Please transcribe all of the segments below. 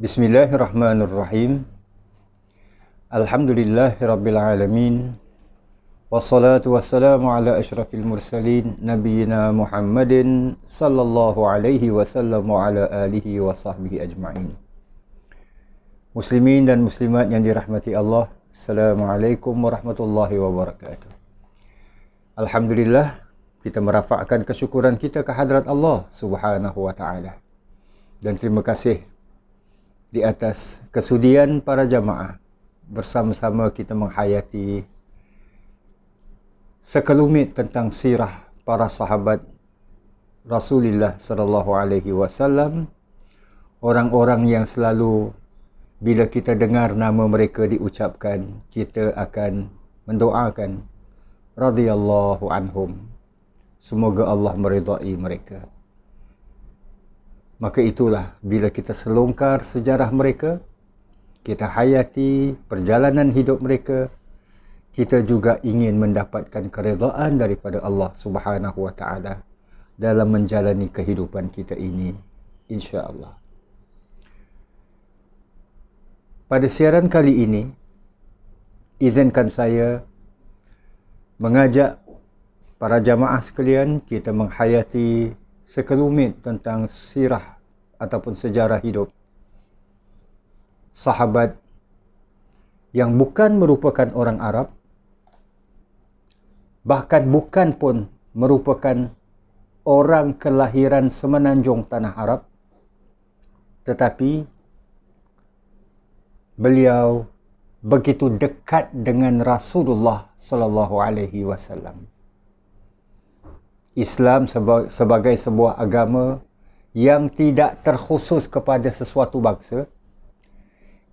Bismillahirrahmanirrahim. Alhamdulillahirabbil alamin. Wassalatu wassalamu ala asyrafil mursalin nabiyina Muhammadin sallallahu alaihi wasallam wa ala alihi wa sahbihi ajma'in. Muslimin dan muslimat yang dirahmati Allah, Assalamualaikum warahmatullahi wabarakatuh. Alhamdulillah, kita merafakkan kesyukuran kita ke hadrat Allah Subhanahu wa taala. Dan terima kasih di atas kesudian para jamaah bersama-sama kita menghayati sekelumit tentang sirah para sahabat Rasulullah sallallahu alaihi wasallam, orang-orang yang selalu bila kita dengar nama mereka diucapkan, kita akan mendoakan radhiyallahu anhum, semoga Allah meridai mereka. Maka itulah, bila kita selongkar sejarah mereka, kita hayati perjalanan hidup mereka, kita juga ingin mendapatkan keredaan daripada Allah Subhanahu wa taala dalam menjalani kehidupan kita ini, insya-Allah. Pada siaran kali ini, izinkan saya mengajak para jamaah sekalian kita menghayati sekelumit tentang sirah ataupun sejarah hidup sahabat yang bukan merupakan orang Arab, bahkan bukan pun merupakan orang kelahiran semenanjung tanah Arab, tetapi beliau begitu dekat dengan Rasulullah sallallahu alaihi wasallam. Islam sebagai sebuah agama yang tidak terkhusus kepada sesuatu bangsa,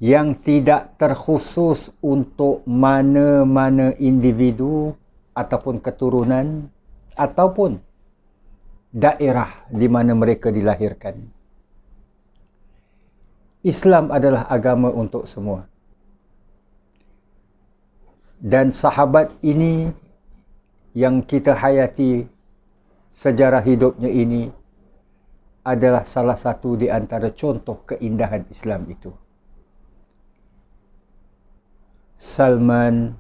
yang tidak terkhusus untuk mana-mana individu ataupun keturunan ataupun daerah di mana mereka dilahirkan. Islam adalah agama untuk semua. Dan sahabat ini yang kita hayati sejarah hidupnya ini adalah salah satu di antara contoh keindahan Islam itu. Salman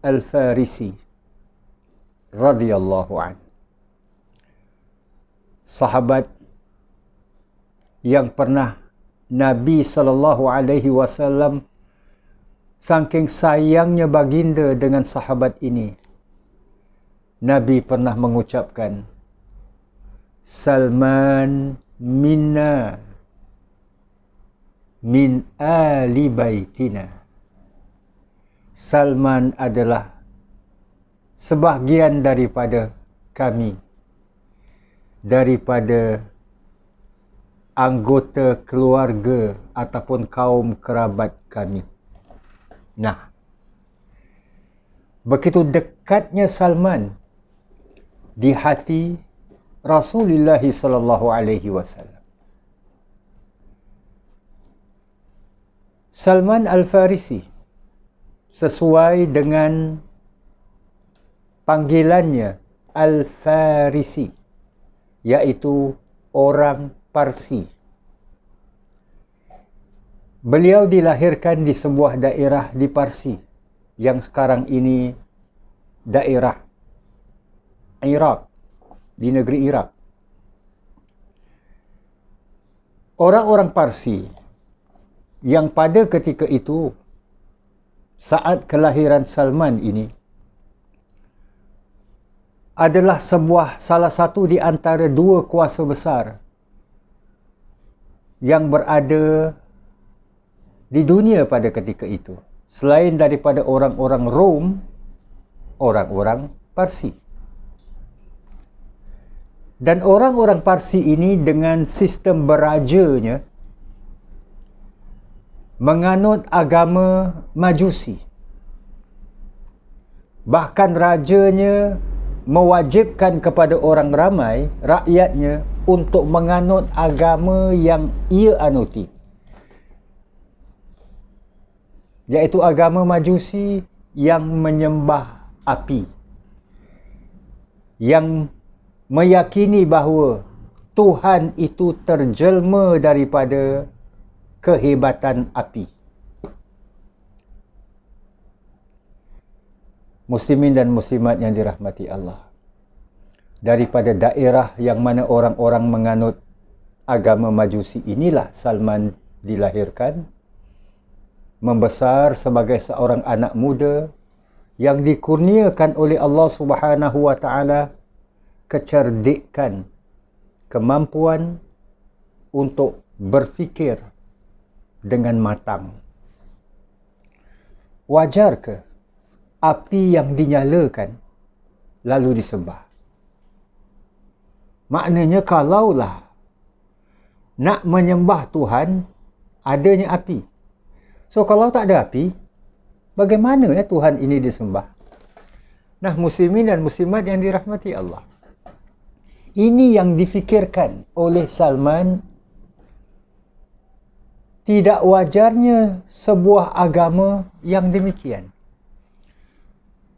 Al-Farisi radhiyallahu anhu, sahabat yang pernah Nabi sallallahu alaihi wasallam saking sayangnya baginda dengan sahabat ini, Nabi pernah mengucapkan, Salman minna min ali baitina. Salman adalah sebahagian daripada kami, daripada anggota keluarga ataupun kaum kerabat kami. Nah, begitu dekatnya Salman di hati Rasulullah sallallahu alaihi wasallam. Salman Al-Farisi sesuai dengan panggilannya Al-Farisi, iaitu orang Parsi. Beliau dilahirkan di sebuah daerah di Parsi yang sekarang ini daerah Iraq, di negeri Iraq. Orang-orang Parsi yang pada ketika itu, saat kelahiran Salman ini, adalah salah satu di antara dua kuasa besar yang berada di dunia pada ketika itu. Selain daripada orang-orang Rom, orang-orang Parsi. Dan orang-orang Parsi ini dengan sistem berajanya menganut agama Majusi. Bahkan rajanya mewajibkan kepada orang ramai, rakyatnya, untuk menganut agama yang ia anuti, iaitu agama Majusi yang menyembah api, yang meyakini bahawa Tuhan itu terjelma daripada kehebatan api. Muslimin dan muslimat yang dirahmati Allah, daripada daerah yang mana orang-orang menganut agama Majusi inilah Salman dilahirkan, membesar sebagai seorang anak muda yang dikurniakan oleh Allah Subhanahu wa taala kecerdikan, kemampuan untuk berfikir dengan matang. Wajar ke api yang dinyalakan lalu disembah? Maknanya kalaulah nak menyembah Tuhan, adanya api. So kalau tak ada api, bagaimana Tuhan ini disembah? Nah, muslimin dan muslimat yang dirahmati Allah, ini yang difikirkan oleh Salman. Tidak wajarnya sebuah agama yang demikian.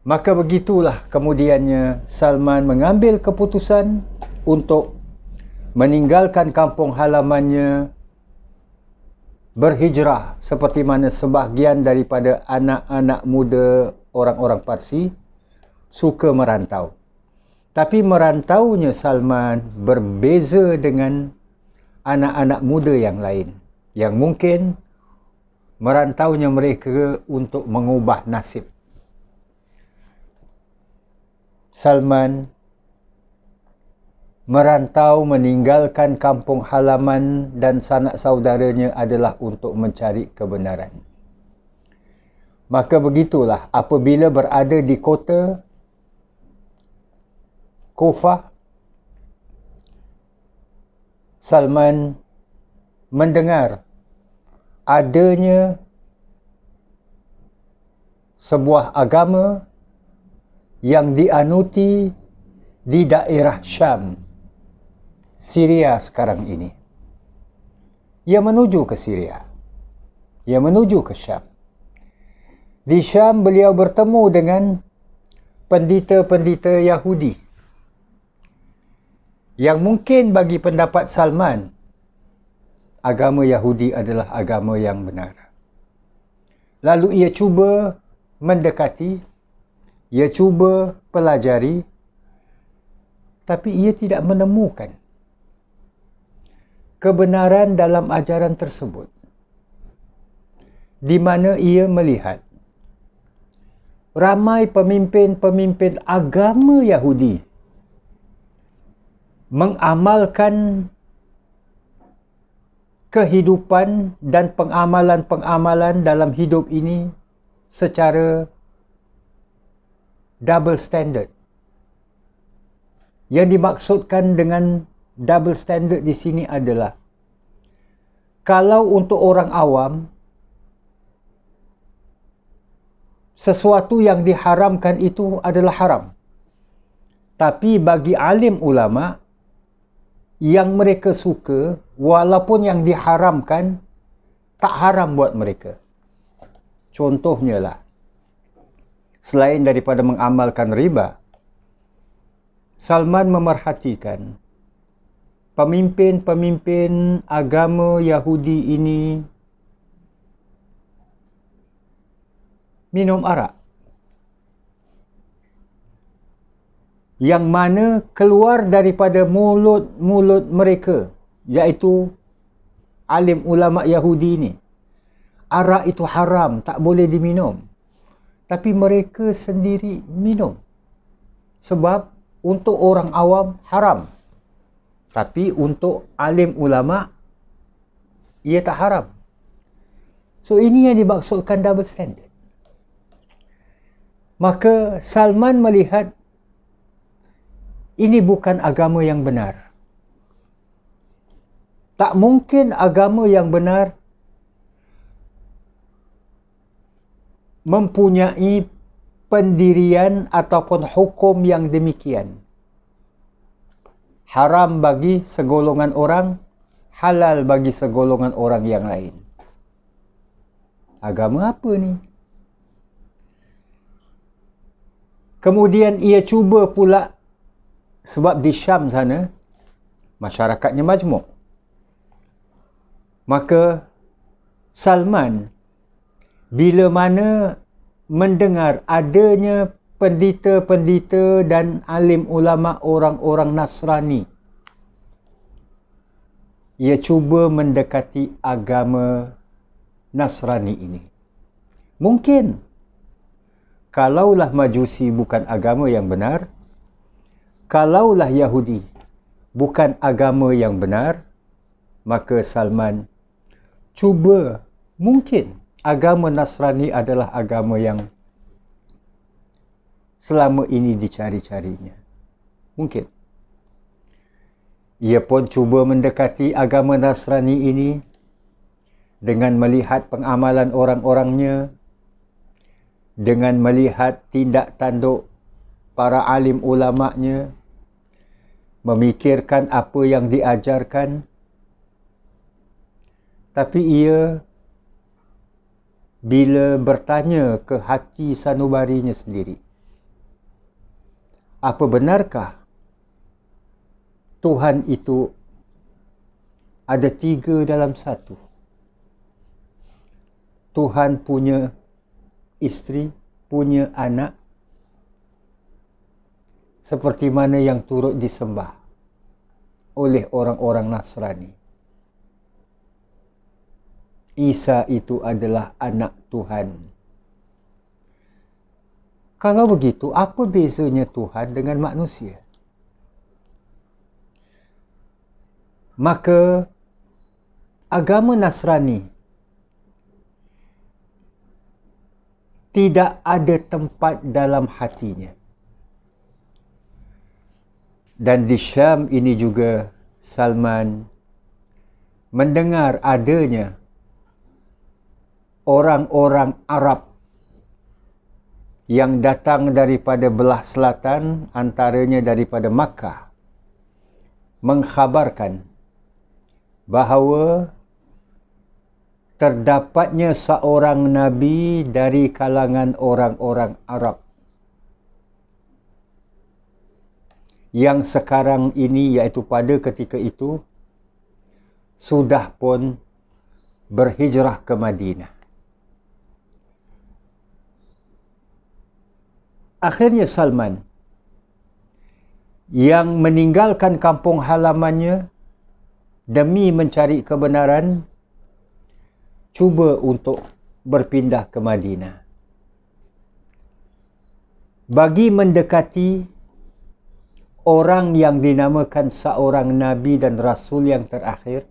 Maka begitulah kemudiannya Salman mengambil keputusan untuk meninggalkan kampung halamannya, berhijrah seperti mana sebahagian daripada anak-anak muda orang-orang Parsi suka merantau. Tapi merantaunya Salman berbeza dengan anak-anak muda yang lain, yang mungkin merantaunya mereka untuk mengubah nasib. Salman merantau meninggalkan kampung halaman dan sanak saudaranya adalah untuk mencari kebenaran. Maka begitulah apabila berada di kota Kufah, Salman mendengar adanya sebuah agama yang dianuti di daerah Syam, Syria sekarang ini. Ia menuju ke Syria. Ia menuju ke Syam. Di Syam beliau bertemu dengan pendeta-pendeta Yahudi yang mungkin bagi pendapat Salman, agama Yahudi adalah agama yang benar. Lalu ia cuba mendekati, ia cuba pelajari, tapi ia tidak menemukan kebenaran dalam ajaran tersebut, di mana ia melihat ramai pemimpin-pemimpin agama Yahudi mengamalkan kehidupan dan pengamalan-pengamalan dalam hidup ini secara double standard. Yang dimaksudkan dengan double standard di sini adalah, kalau untuk orang awam, sesuatu yang diharamkan itu adalah haram. Tapi bagi alim ulama, yang mereka suka, walaupun yang diharamkan, tak haram buat mereka. Contohnya lah, selain daripada mengamalkan riba, Salman memerhatikan pemimpin-pemimpin agama Yahudi ini minum arak, yang mana keluar daripada mulut-mulut mereka, iaitu alim ulama Yahudi ini, arak itu haram, tak boleh diminum. Tapi mereka sendiri minum. Sebab untuk orang awam haram. Tapi untuk alim ulama, ia tak haram. So ini yang dimaksudkan double standard. Maka Salman melihat ini bukan agama yang benar. Tak mungkin agama yang benar mempunyai pendirian ataupun hukum yang demikian. Haram bagi segolongan orang, halal bagi segolongan orang yang lain. Agama apa ni? Kemudian ia cuba pula, sebab di Syam sana masyarakatnya majmuk, maka Salman bila mana mendengar adanya pendeta-pendeta dan alim ulama orang-orang Nasrani, ia cuba mendekati agama Nasrani ini. Mungkin kalaulah Majusi bukan agama yang benar, kalaulah Yahudi bukan agama yang benar, maka Salman cuba, mungkin agama Nasrani adalah agama yang selama ini dicari-carinya. Mungkin. Ia pun cuba mendekati agama Nasrani ini dengan melihat pengamalan orang-orangnya, dengan melihat tindak tanduk para alim ulamanya, memikirkan apa yang diajarkan. Tapi ia bila bertanya ke hati sanubarinya sendiri, apa benarkah Tuhan itu ada 3 dalam 1? Tuhan punya isteri, punya anak, seperti mana yang turut disembah oleh orang-orang Nasrani. Isa itu adalah anak Tuhan. Kalau begitu, apa bezanya Tuhan dengan manusia? Maka agama Nasrani tidak ada tempat dalam hatinya. Dan di Syam ini juga Salman mendengar adanya orang-orang Arab yang datang daripada belah selatan, antaranya daripada Makkah, mengkhabarkan bahawa terdapatnya seorang Nabi dari kalangan orang-orang Arab yang sekarang ini, iaitu pada ketika itu, sudah pun berhijrah ke Madinah. Akhirnya Salman yang meninggalkan kampung halamannya demi mencari kebenaran, cuba untuk berpindah ke Madinah. Bagi mendekati orang yang dinamakan seorang Nabi dan Rasul yang terakhir,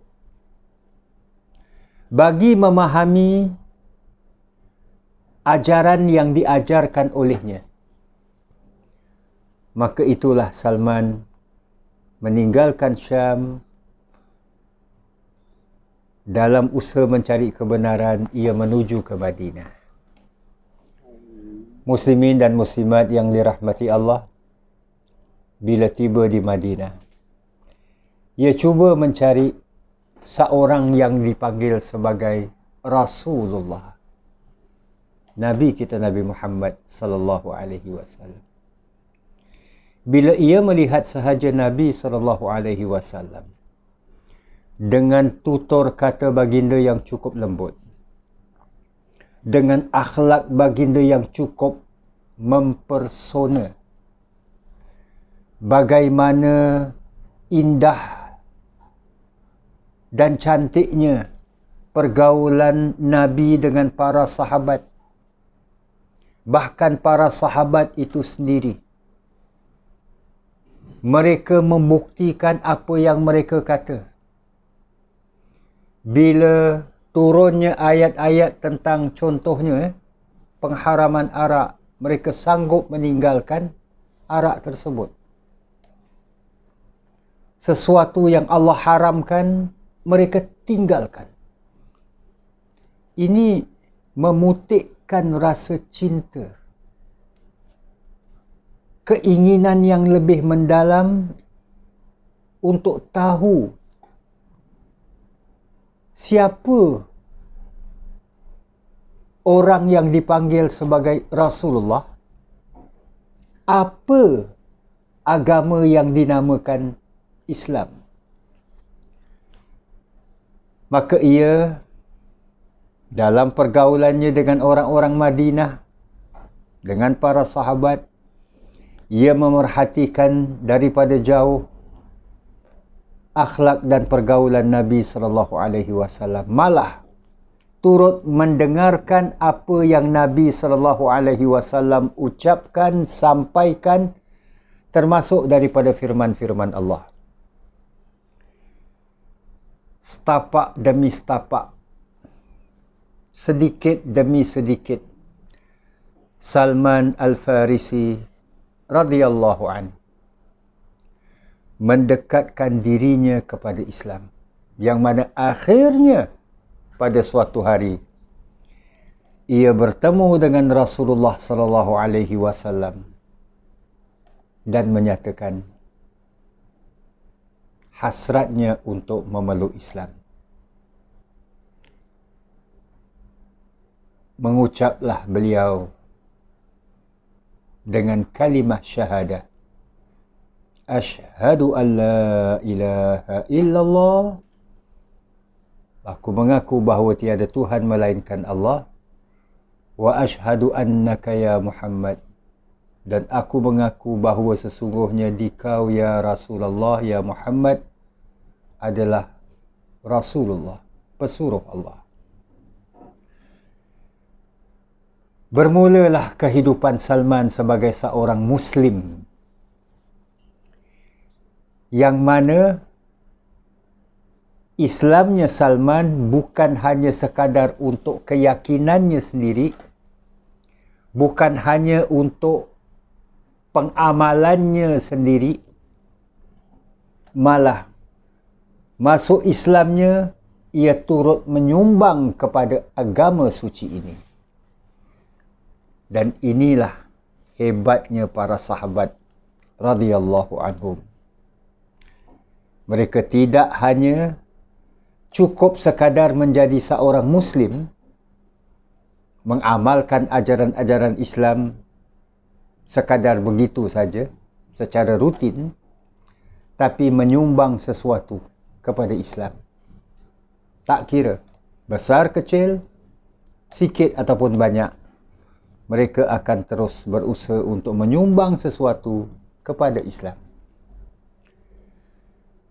bagi memahami ajaran yang diajarkan olehnya. Maka itulah Salman meninggalkan Syam. Dalam usaha mencari kebenaran, ia menuju ke Madinah. Muslimin dan muslimat yang dirahmati Allah, bila tiba di Madinah, ia cuba mencari seorang yang dipanggil sebagai Rasulullah, Nabi kita Nabi Muhammad sallallahu alaihi wasallam. Bila ia melihat sahaja Nabi sallallahu alaihi wasallam dengan tutur kata baginda yang cukup lembut, dengan akhlak baginda yang cukup mempersona, bagaimana indah dan cantiknya pergaulan Nabi dengan para sahabat, bahkan para sahabat itu sendiri, mereka membuktikan apa yang mereka kata. Bila turunnya ayat-ayat tentang contohnya pengharaman arak, mereka sanggup meninggalkan arak tersebut. Sesuatu yang Allah haramkan, mereka tinggalkan. Ini memutikkan rasa cinta, keinginan yang lebih mendalam untuk tahu siapa orang yang dipanggil sebagai Rasulullah, apa agama yang dinamakan Islam. Maka ia dalam pergaulannya dengan orang-orang Madinah, dengan para sahabat, ia memerhatikan daripada jauh akhlak dan pergaulan Nabi SAW. Malah turut mendengarkan apa yang Nabi SAW ucapkan, sampaikan, termasuk daripada firman-firman Allah. Setapak demi setapak, sedikit demi sedikit, Salman Al-Farisi radhiyallahu an mendekatkan dirinya kepada Islam, yang mana akhirnya pada suatu hari ia bertemu dengan Rasulullah sallallahu alaihi wasallam dan menyatakan hasratnya untuk memeluk Islam. Mengucaplah beliau dengan kalimah syahadah, Asyhadu an la ilaha illallah. Aku mengaku bahawa tiada Tuhan melainkan Allah. Wa asyhadu annaka ya Muhammad. Dan aku mengaku bahawa sesungguhnya dikau ya Rasulullah, ya Muhammad adalah Rasulullah, pesuruh Allah. Bermulalah kehidupan Salman sebagai seorang Muslim, yang mana Islamnya Salman bukan hanya sekadar untuk keyakinannya sendiri, bukan hanya untuk pengamalannya sendiri, malah masuk Islamnya ia turut menyumbang kepada agama suci ini. Dan inilah hebatnya para sahabat radhiyallahu anhum. Mereka tidak hanya cukup sekadar menjadi seorang Muslim, mengamalkan ajaran-ajaran Islam sekadar begitu saja, secara rutin, tapi menyumbang sesuatu kepada Islam. Tak kira besar kecil, sikit ataupun banyak, mereka akan terus berusaha untuk menyumbang sesuatu kepada Islam.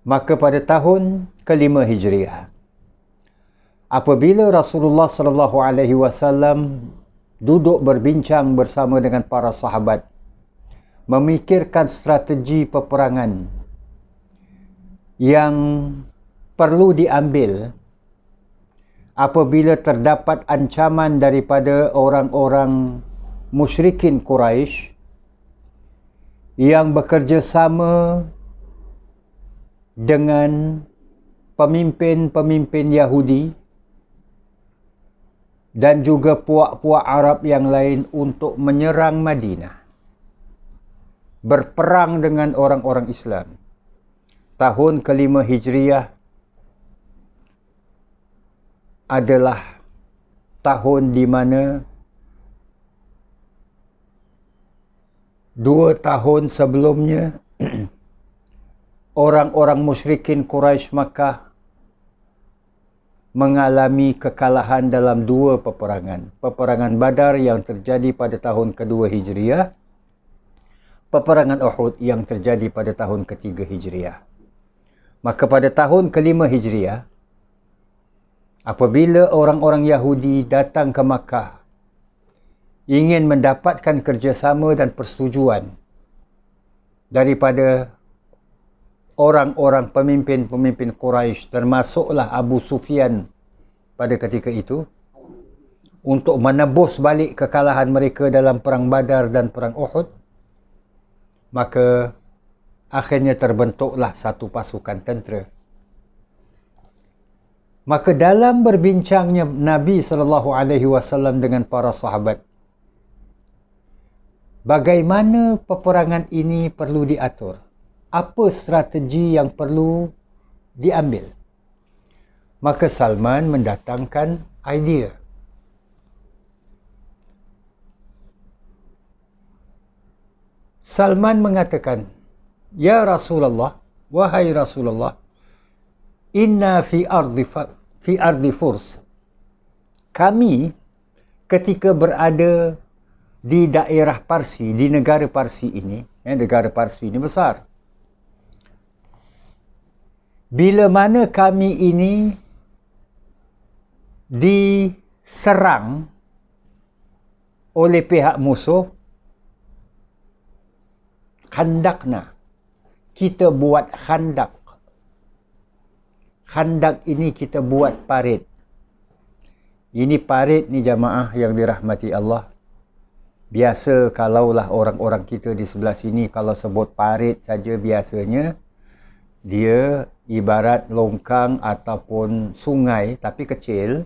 Maka pada tahun ke-5 Hijriah, apabila Rasulullah SAW duduk berbincang bersama dengan para sahabat, memikirkan strategi peperangan yang perlu diambil apabila terdapat ancaman daripada orang-orang musyrikin Quraisy yang bekerjasama dengan pemimpin-pemimpin Yahudi dan juga puak-puak Arab yang lain untuk menyerang Madinah, berperang dengan orang-orang Islam. Tahun ke-5 Hijriah adalah tahun di mana 2 tahun sebelumnya orang-orang musyrikin Quraisy Makkah mengalami kekalahan dalam 2 peperangan. Peperangan Badar yang terjadi pada tahun ke-2 Hijriah, peperangan Uhud yang terjadi pada tahun ke-3 Hijriah. Maka pada tahun ke-5 Hijriah, apabila orang-orang Yahudi datang ke Makkah ingin mendapatkan kerjasama dan persetujuan daripada orang-orang pemimpin-pemimpin Quraisy, termasuklah Abu Sufyan pada ketika itu, untuk menebus balik kekalahan mereka dalam perang Badar dan perang Uhud, maka akhirnya terbentuklah satu pasukan tentera. Maka dalam berbincangnya Nabi SAW dengan para sahabat, bagaimana peperangan ini perlu diatur? Apa strategi yang perlu diambil? Maka Salman mendatangkan idea. Salman mengatakan, Ya Rasulullah, wahai Rasulullah, inna fi ardi Furs kami ketika berada di daerah Parsi, di negara Parsi ini, negara Parsi ini besar. Bila mana kami ini diserang oleh pihak musuh, khandakna, kita buat khandak. Khandak ini kita buat parit. Ini parit ni jamaah yang dirahmati Allah. Biasa kalaulah orang-orang kita di sebelah sini kalau sebut parit saja, biasanya dia ibarat longkang ataupun sungai tapi kecil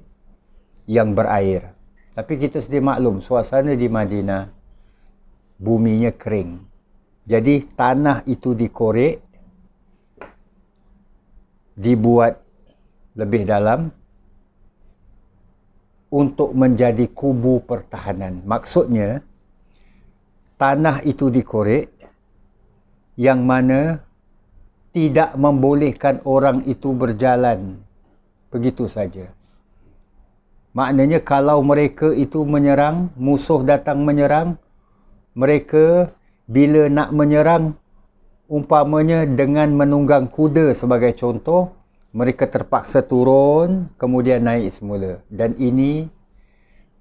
yang berair. Tapi kita sedia maklum suasana di Madinah buminya kering. Jadi tanah itu dikorek, dibuat lebih dalam untuk menjadi kubu pertahanan. Maksudnya, tanah itu dikorek yang mana tidak membolehkan orang itu berjalan begitu saja. Maknanya kalau mereka itu menyerang, musuh datang menyerang, mereka bila nak menyerang, umpamanya dengan menunggang kuda sebagai contoh, mereka terpaksa turun, kemudian naik semula. Dan ini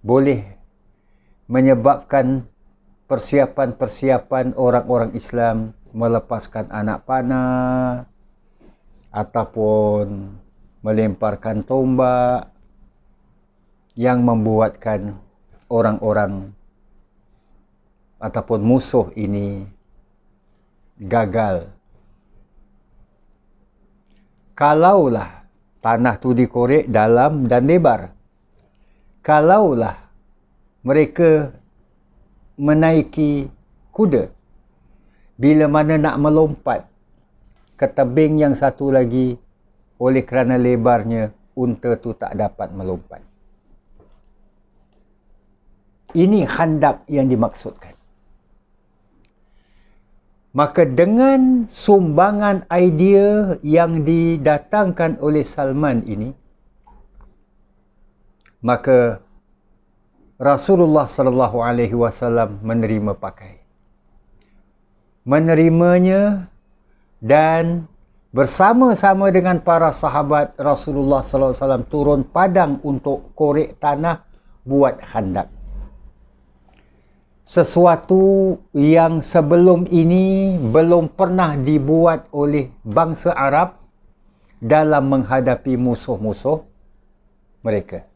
boleh menyebabkan persiapan-persiapan orang-orang Islam melepaskan anak panah ataupun melemparkan tombak yang membuatkan orang-orang ataupun musuh ini gagal. Kalaulah tanah tu dikorek dalam dan lebar, kalaulah mereka menaiki kuda, bila mana nak melompat ke tebing yang satu lagi, oleh kerana lebarnya, unta tu tak dapat melompat. Ini khandak yang dimaksudkan. Maka dengan sumbangan idea yang didatangkan oleh Salman ini, maka Rasulullah sallallahu alaihi wasallam menerima pakai. Menerimanya dan bersama-sama dengan para sahabat Rasulullah sallallahu alaihi wasallam turun padang untuk korek tanah buat khandak. Sesuatu yang sebelum ini belum pernah dibuat oleh bangsa Arab dalam menghadapi musuh-musuh mereka.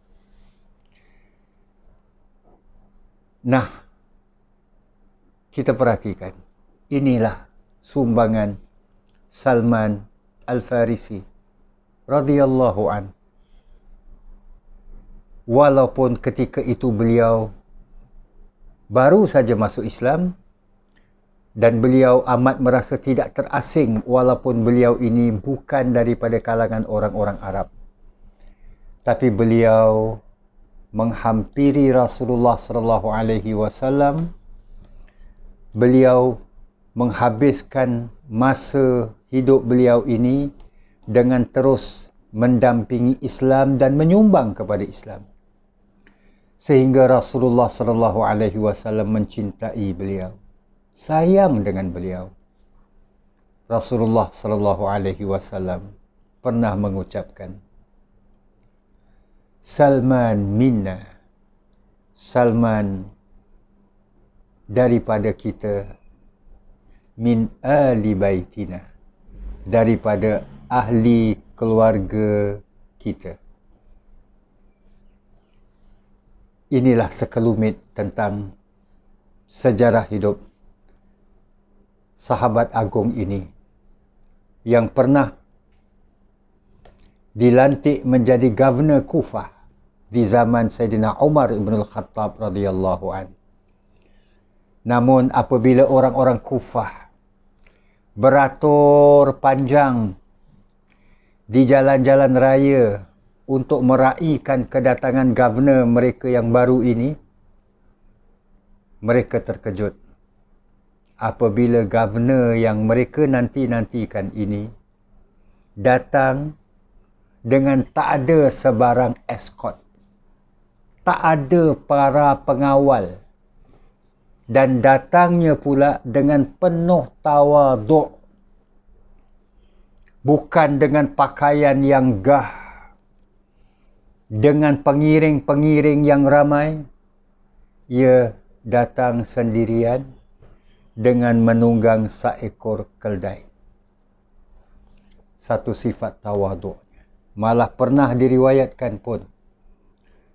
Nah, kita perhatikan, inilah sumbangan Salman Al-Farisi radhiyallahu an. Walaupun ketika itu beliau baru saja masuk Islam dan beliau amat merasa tidak terasing walaupun beliau ini bukan daripada kalangan orang-orang Arab. Tapi beliau menghampiri Rasulullah sallallahu alaihi wasallam. Beliau menghabiskan masa hidup beliau ini dengan terus mendampingi Islam dan menyumbang kepada Islam. Sehingga Rasulullah sallallahu alaihi wasallam mencintai beliau, sayang dengan beliau. Rasulullah sallallahu alaihi wasallam pernah mengucapkan, Salman minna, Salman daripada kita, min ahli baitina, daripada ahli keluarga kita. Inilah sekelumit tentang sejarah hidup sahabat agung ini yang pernah dilantik menjadi Governor Kufah di zaman Sayyidina Umar ibn al-Khattab radhiyallahu an. Namun apabila orang-orang Kufah beratur panjang di jalan-jalan raya untuk meraihkan kedatangan governor mereka yang baru ini, mereka terkejut apabila governor yang mereka nanti-nantikan ini datang dengan tak ada sebarang escort. tak ada para pengawal, dan datangnya pula dengan penuh tawaduk, bukan dengan pakaian yang gah, dengan pengiring-pengiring yang ramai. Ia datang sendirian dengan menunggang seekor keldai. Satu sifat tawaduknya. Malah pernah diriwayatkan pun,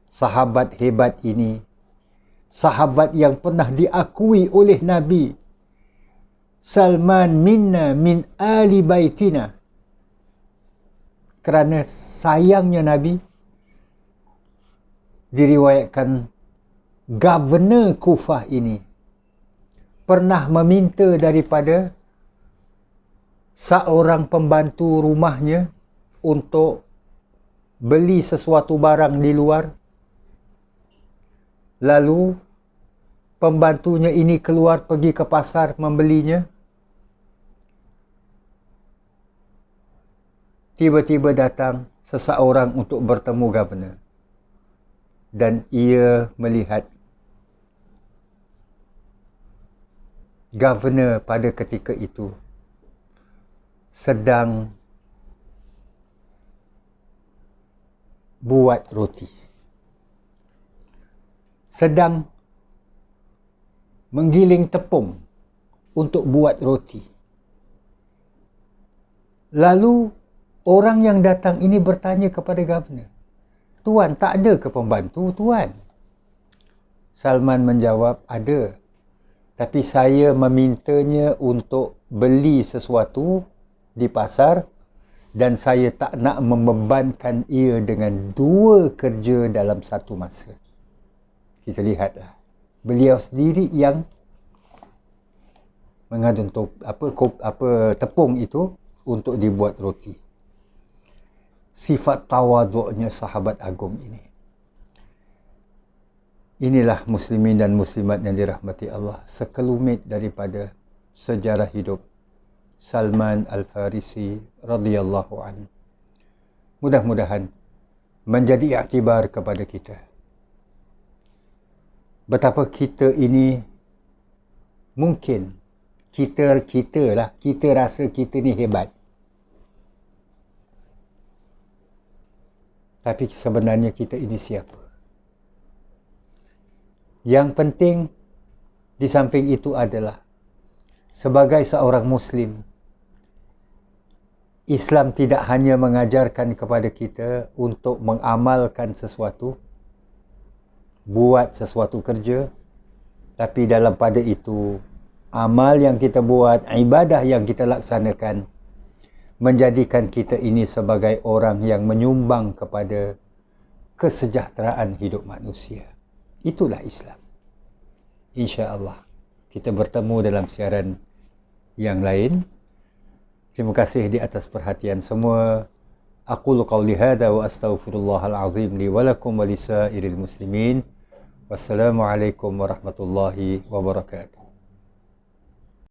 sahabat hebat ini, sahabat yang pernah diakui oleh Nabi, Salman minna min ali baitina, kerana sayangnya Nabi, diriwayatkan governor Kufah ini pernah meminta daripada seorang pembantu rumahnya untuk beli sesuatu barang di luar. Lalu pembantunya ini keluar pergi ke pasar membelinya. Tiba-tiba datang seseorang untuk bertemu governor. Dan ia melihat governor pada ketika itu sedang buat roti. Sedang menggiling tepung untuk buat roti. Lalu orang yang datang ini bertanya kepada governor, "Tuan, tak ada ke pembantu, Tuan?" Salman menjawab, "Ada. Tapi saya memintanya untuk beli sesuatu di pasar dan saya tak nak membebankan ia dengan dua kerja dalam satu masa." Kita lihatlah, beliau sendiri yang mengadun tepung itu untuk dibuat roti. Sifat tawaduknya sahabat agung ini. Inilah muslimin dan muslimat yang dirahmati Allah, sekelumit daripada sejarah hidup Salman Al-Farisi radhiyallahu anhu. Mudah-mudahan menjadi iktibar kepada kita. Betapa kita ini mungkin kita rasa kita ni hebat. Tapi sebenarnya kita ini siapa? Yang penting di samping itu adalah sebagai seorang Muslim, Islam tidak hanya mengajarkan kepada kita untuk mengamalkan sesuatu, buat sesuatu kerja, tapi dalam pada itu, amal yang kita buat, ibadah yang kita laksanakan, menjadikan kita ini sebagai orang yang menyumbang kepada kesejahteraan hidup manusia. Itulah Islam. InsyaAllah kita bertemu dalam siaran yang lain. Terima kasih di atas perhatian semua. Aqulu qawli hadha wa astaghfirullahal azim li wa lakum wa lisairil muslimin. Wassalamualaikum warahmatullahi wabarakatuh.